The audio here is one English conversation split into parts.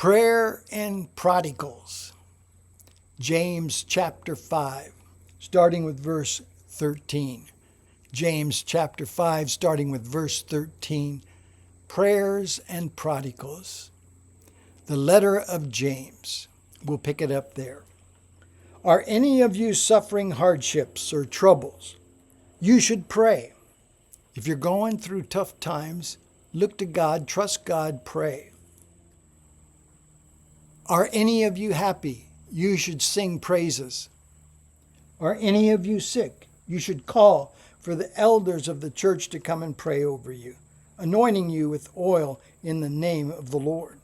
Prayer and prodigals. James chapter 5, starting with verse 13. James chapter 5, starting with verse 13. Prayers and prodigals. The letter of James. We'll pick it up there. Are any of you suffering hardships or troubles? You should pray. If you're going through tough times, look to God, trust God, pray. Are any of you happy? You should sing praises. Are any of you sick? You should call for the elders of the church to come and pray over you, anointing you with oil in the name of the Lord.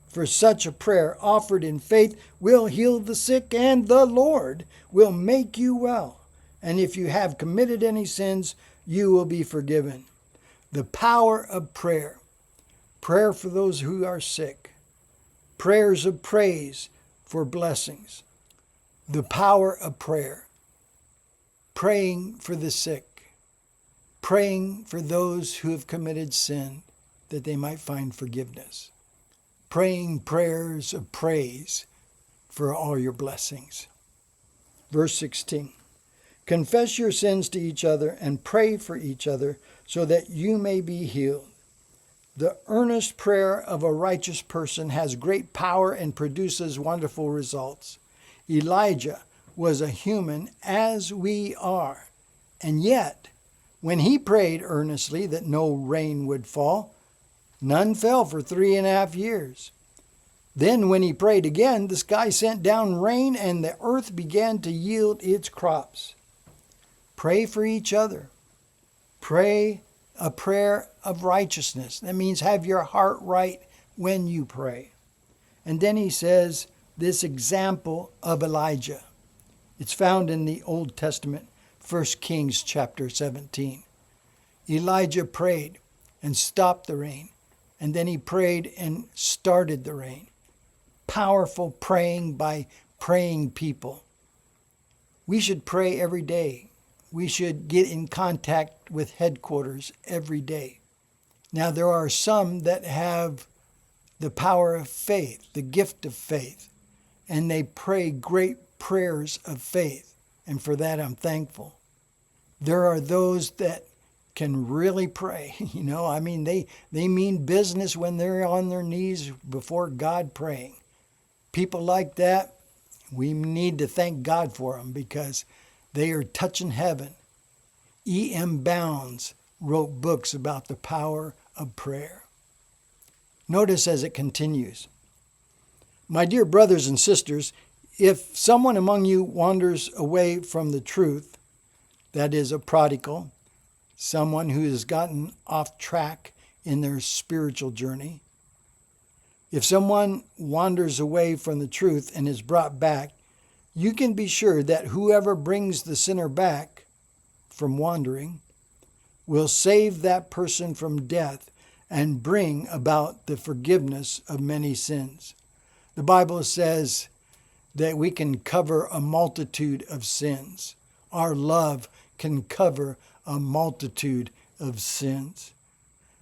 For such a prayer offered in faith will heal the sick, and the Lord will make you well. And if you have committed any sins, you will be forgiven. The power of prayer. Prayer for those who are sick. Prayers of praise for blessings. The power of prayer. Praying for the sick. Praying for those who have committed sin that they might find forgiveness. Praying prayers of praise for all your blessings. Verse 16. Confess your sins to each other and pray for each other so that you may be healed. The earnest prayer of a righteous person has great power and produces wonderful results. Elijah was a human as we are, and yet, when he prayed earnestly that no rain would fall, none fell for 3.5 years. Then when he prayed again, the sky sent down rain and the earth began to yield its crops. Pray for each other. Pray a prayer of righteousness. That means have your heart right when you pray. And then he says this example of Elijah. It's found in the Old Testament, 1 Kings chapter 17. Elijah prayed and stopped the rain. And then he prayed and started the rain. Powerful praying by praying people. We should pray every day. We should get in contact with headquarters every day. Now, there are some that have the power of faith, the gift of faith, and they pray great prayers of faith, and for that I'm thankful. There are those that can really pray. They mean business when they're on their knees before God praying. People like that, we need to thank God for them because they are touching heaven. E.M. Bounds wrote books about the power of prayer. Notice as it continues. My dear brothers and sisters, if someone among you wanders away from the truth, that is a prodigal, someone who has gotten off track in their spiritual journey, if someone wanders away from the truth and is brought back, you can be sure that whoever brings the sinner back from wandering will save that person from death and bring about the forgiveness of many sins. The Bible says that we can cover a multitude of sins. Our love can cover a multitude of sins.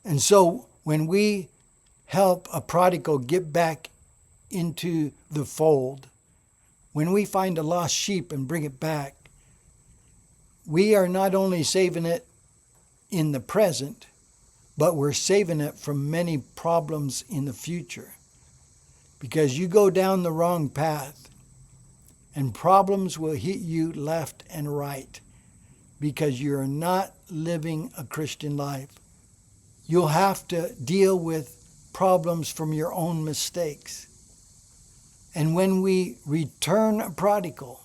And so when we help a prodigal get back into the fold, when we find a lost sheep and bring it back, we are not only saving it in the present, but we're saving it from many problems in the future. Because you go down the wrong path, and problems will hit you left and right because you're not living a Christian life. You'll have to deal with problems from your own mistakes. And when we return a prodigal,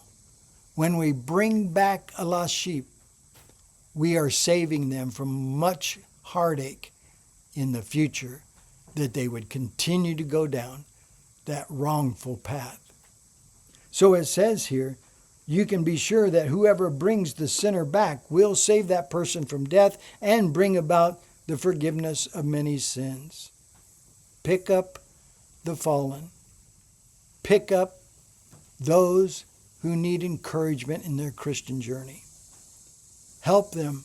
when we bring back a lost sheep, we are saving them from much heartache in the future that they would continue to go down that wrongful path. So it says here, you can be sure that whoever brings the sinner back will save that person from death and bring about the forgiveness of many sins. Pick up the fallen. Pick up those who need encouragement in their Christian journey. Help them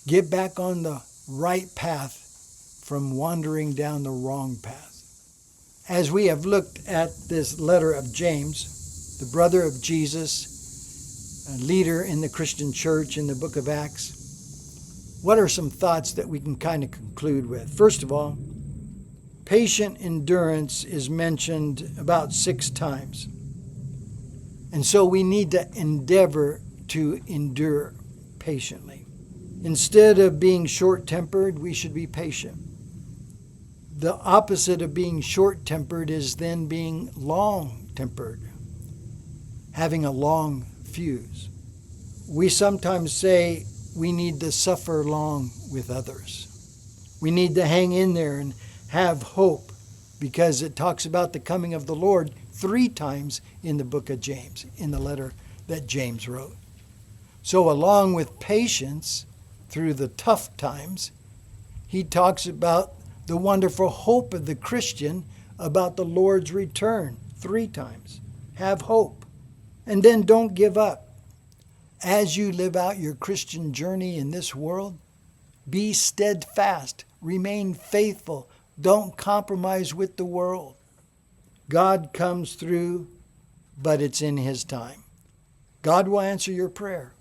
get back on the right path from wandering down the wrong path. As we have looked at this letter of James, the brother of Jesus, a leader in the Christian church in the book of Acts, what are some thoughts that we can kind of conclude with? First of all, patient endurance is mentioned about 6 times. And so we need to endeavor to endure patiently. Instead of being short-tempered, we should be patient. The opposite of being short-tempered is then being long-tempered, having a long fuse. We sometimes say we need to suffer long with others. We need to hang in there and have hope, because it talks about the coming of the Lord 3 times in the book of James, in the letter that James wrote. So along with patience through the tough times, he talks about the wonderful hope of the Christian about the Lord's return 3 times. Have hope. And then don't give up. As you live out your Christian journey in this world, be steadfast, remain faithful, don't compromise with the world. God comes through, but it's in His time. God will answer your prayer,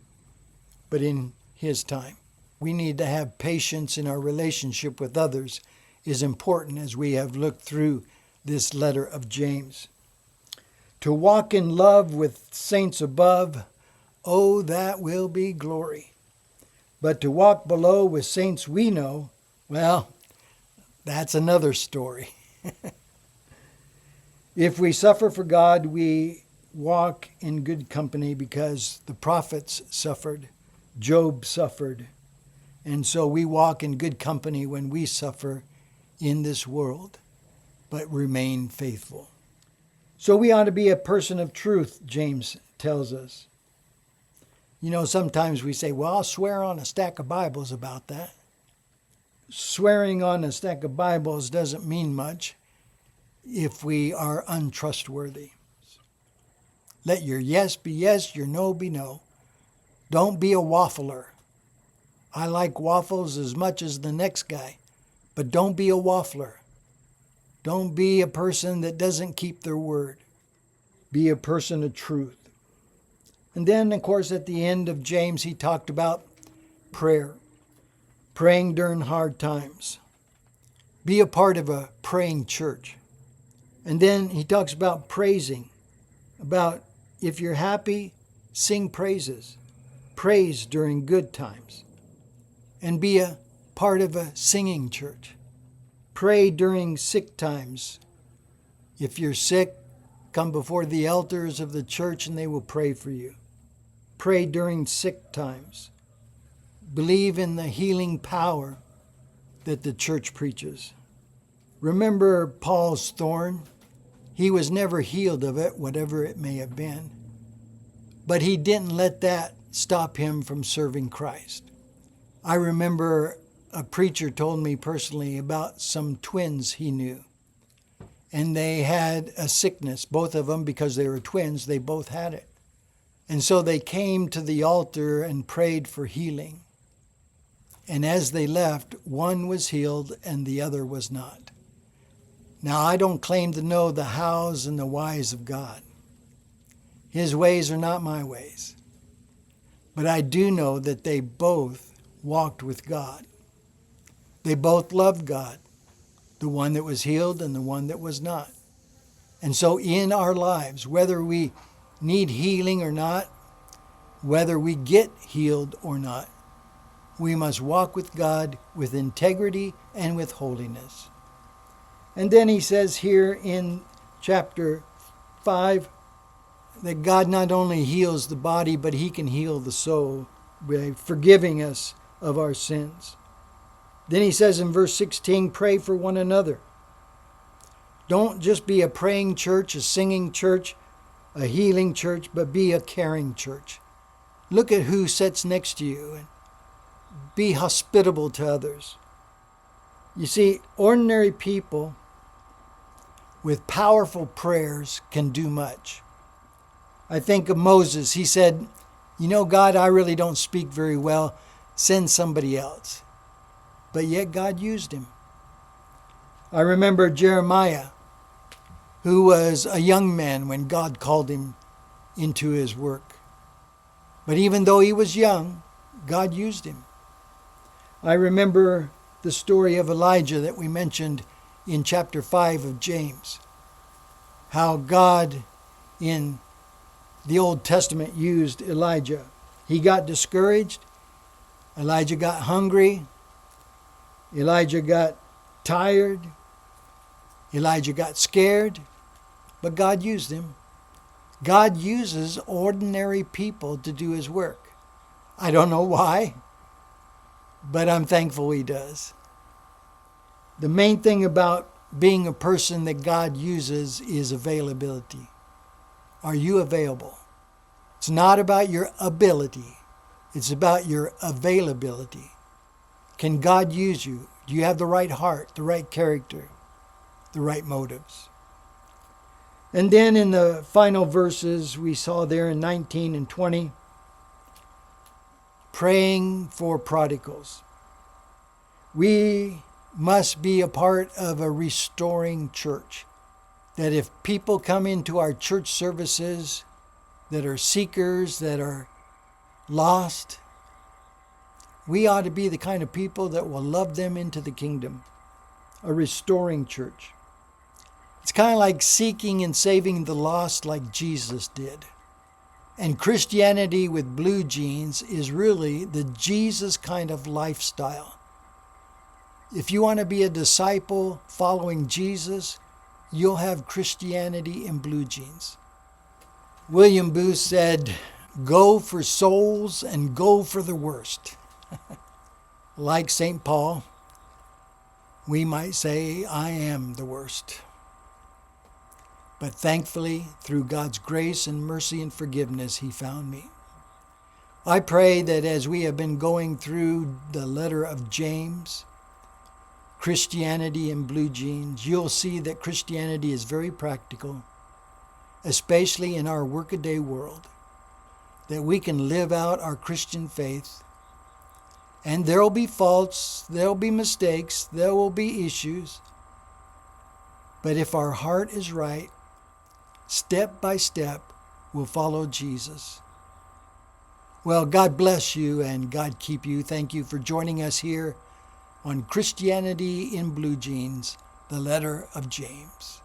but in His time. We need to have patience in our relationship with others is important as we have looked through this letter of James. To walk in love with saints above, oh, that will be glory. But to walk below with saints we know, well, that's another story. If we suffer for God, we walk in good company, because the prophets suffered, Job suffered, and so we walk in good company when we suffer in this world, but remain faithful. So we ought to be a person of truth, James tells us. You know, sometimes we say, well, I'll swear on a stack of Bibles about that. Swearing on a stack of Bibles doesn't mean much if we are untrustworthy. Let your yes be yes, your no be no. Don't be a waffler. I like waffles as much as the next guy, but don't be a waffler. Don't be a person that doesn't keep their word. Be a person of truth. And then, of course, at the end of James, he talked about prayer, praying during hard times. Be a part of a praying church. And then he talks about praising, about if you're happy, sing praises. Praise during good times. And be a part of a singing church. Pray during sick times. If you're sick, come before the elders of the church and they will pray for you. Pray during sick times. Believe in the healing power that the church preaches. Remember Paul's thorn? He was never healed of it, whatever it may have been. But he didn't let that stop him from serving Christ. I remember a preacher told me personally about some twins he knew. And they had a sickness, both of them, because they were twins, they both had it. And so they came to the altar and prayed for healing. And as they left, one was healed and the other was not. Now, I don't claim to know the hows and the whys of God. His ways are not my ways. But I do know that they both walked with God. They both loved God, the one that was healed and the one that was not. And so in our lives, whether we need healing or not, whether we get healed or not, we must walk with God with integrity and with holiness. And then he says here in chapter 5 that God not only heals the body, but he can heal the soul by forgiving us of our sins. Then he says in verse 16, pray for one another. Don't just be a praying church, a singing church, a healing church, but be a caring church. Look at who sits next to you and be hospitable to others. You see, ordinary people with powerful prayers can do much. I think of Moses. He said, you know, God, I really don't speak very well. Send somebody else. But yet God used him. I remember Jeremiah. who was a young man when God called him into his work. But even though he was young, God used him. I remember the story of Elijah that we mentioned in chapter 5 of James. How God in the Old Testament used Elijah. He got discouraged. Elijah got hungry. Elijah got tired. Elijah got scared. But God used him. God uses ordinary people to do his work. I don't know why, but I'm thankful he does. The main thing about being a person that God uses is availability. Are you available? It's not about your ability. It's about your availability. Can God use you? Do you have the right heart, the right character, the right motives? And then in the final verses we saw there in 19 and 20, praying for prodigals. We must be a part of a restoring church. That if people come into our church services that are seekers, that are lost, we ought to be the kind of people that will love them into the kingdom. A restoring church. It's kind of like seeking and saving the lost like Jesus did. And Christianity with blue jeans is really the Jesus kind of lifestyle. If you want to be a disciple following Jesus, you'll have Christianity in blue jeans. William Booth said, "Go for souls and go for the worst." Like St. Paul, we might say, I am the worst. But thankfully, through God's grace and mercy and forgiveness, he found me. I pray that as we have been going through the letter of James, Christianity in blue jeans, you'll see that Christianity is very practical, especially in our workaday world, that we can live out our Christian faith. And there will be faults, there will be mistakes, there will be issues. But if our heart is right, step by step, we'll follow Jesus. Well, God bless you and God keep you. Thank you for joining us here on Christianity in Blue Jeans, the letter of James.